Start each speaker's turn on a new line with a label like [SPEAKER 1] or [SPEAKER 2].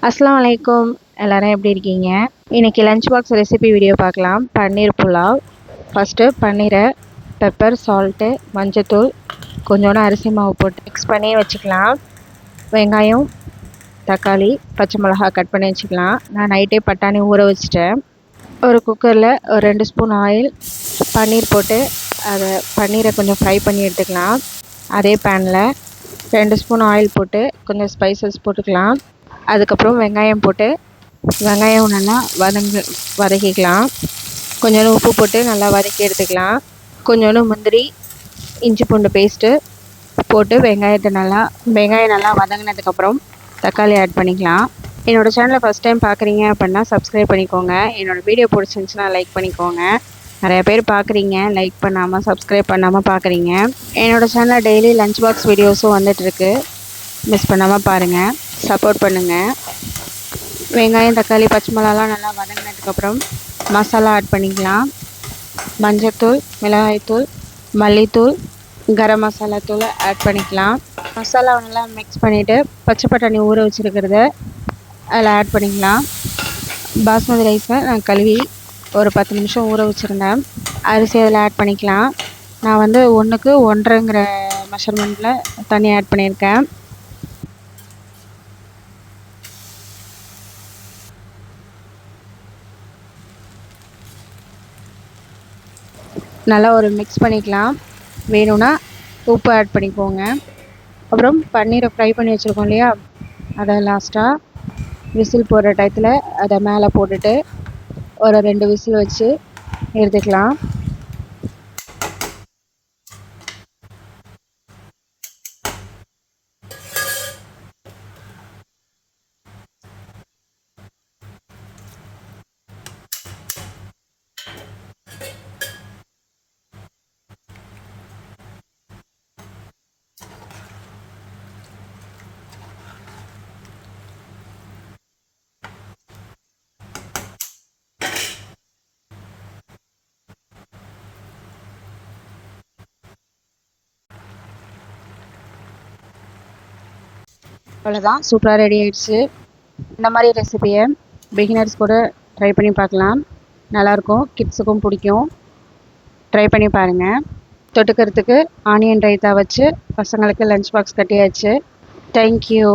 [SPEAKER 1] அஸ்ஸலாமு அலைக்கும். எல்லாரும் எப்படி இருக்கீங்க? இன்னைக்கு லஞ்ச் பாக்ஸ் ரெசிபி வீடியோ பார்க்கலாம். பன்னீர் புலாவ். ஃபஸ்ட்டு பன்னீரை பெப்பர், சால்ட்டு, மஞ்சத்தூள், கொஞ்சோண்டு அரிசி மாவு போட்டு மிக்ஸ் பண்ணி வச்சுக்கலாம். வெங்காயம், தக்காளி, பச்சை மிளகா கட் பண்ணி வச்சுக்கலாம். நான் நைட்டே பட்டாணி ஊற வச்சுட்டேன். ஒரு குக்கரில் ஒரு 2 ஸ்பூன் ஆயில், பன்னீர் போட்டு பன்னீரை கொஞ்சம் ஃப்ரை பண்ணி எடுத்துக்கலாம். அதே பேனில் 2 ஸ்பூன் ஆயில் போட்டு கொஞ்சம் ஸ்பைசஸ் போட்டுக்கலாம். அதுக்கப்புறம் வெங்காயம் போட்டு வெங்காயம் நல்லா வதக்கிக்கலாம். கொஞ்சோண்டு உப்பு போட்டு நல்லா வதக்கி எடுத்துக்கலாம். கொஞ்சோண்டு முந்திரி, இஞ்சி பூண்டு பேஸ்ட்டு போட்டு வெங்காயம் நல்லா வதங்கினதுக்கப்புறம் தக்காளி ஆட் பண்ணிக்கலாம். என்னோடய சேனலை ஃபஸ்ட் டைம் பார்க்குறீங்க அப்படின்னா சப்ஸ்கிரைப் பண்ணிக்கோங்க. என்னோடய வீடியோ பிடிச்சிருந்துச்சுன்னா லைக் பண்ணிக்கோங்க. நிறைய பேர் பார்க்குறீங்க, லைக் பண்ணாமல் சப்ஸ்கிரைப் பண்ணாமல் பார்க்குறீங்க. என்னோடய சேனலில் டெய்லி லஞ்ச் பாக்ஸ் வீடியோஸும் வந்துட்டுருக்கு. மிஸ் பண்ணாமல் பாருங்கள், சப்போர்ட் பண்ணுங்கள். வெங்காயம், தக்காளி, பச்சை மிளகாலாம் நல்லா வதங்கினதுக்கப்புறம் மசாலா ஆட் பண்ணிக்கலாம். மஞ்சத்தூள், மிளகாய்த்தூள், மல்லித்தூள், கரம் மசாலா தூள் ஆட் பண்ணிக்கலாம். மசாலாவை நல்லா மிக்ஸ் பண்ணிவிட்டு பச்சை பட்டாணி ஊற வச்சுருக்கிறத அதில் ஆட் பண்ணிக்கலாம். பாஸ்மதி ரைஸை நான் கழுவி ஒரு 10 நிமிஷம் ஊற வச்சுருந்தேன். அரிசி அதில் ஆட் பண்ணிக்கலாம். நான் 1க்கு 1.5ங்கிற மெஷர்மெண்ட்டில் தண்ணி ஆட் பண்ணியிருக்கேன். நல்லா ஒரு மிக்ஸ் பண்ணிக்கலாம். வேணும்னா உப்பு ஆட் பண்ணிக்கோங்க. அப்புறம் பன்னீரை ஃப்ரை பண்ணி வச்சுருக்கோம் இல்லையா, அதை லாஸ்ட்டாக விசில் போடுற டயத்தில் அதை மேலே போட்டுட்டு ஒரு 2 விசில் வச்சு எடுத்துக்கலாம். அவ்வளோதான், சூப்பராக ரெடி ஆகிடுச்சு. இந்த மாதிரி ரெசிபியை பிகினர்ஸ் கூட ட்ரை பண்ணி பார்க்கலாம். நல்லாயிருக்கும், கிட்ஸுக்கும் பிடிக்கும். ட்ரை பண்ணி பாருங்கள். தொட்டுக்கிறதுக்கு ஆனியன் ரைத்தா வச்சு பசங்களுக்கு லஞ்ச் பாக்ஸ் கட்டியாச்சு. தேங்க்யூ.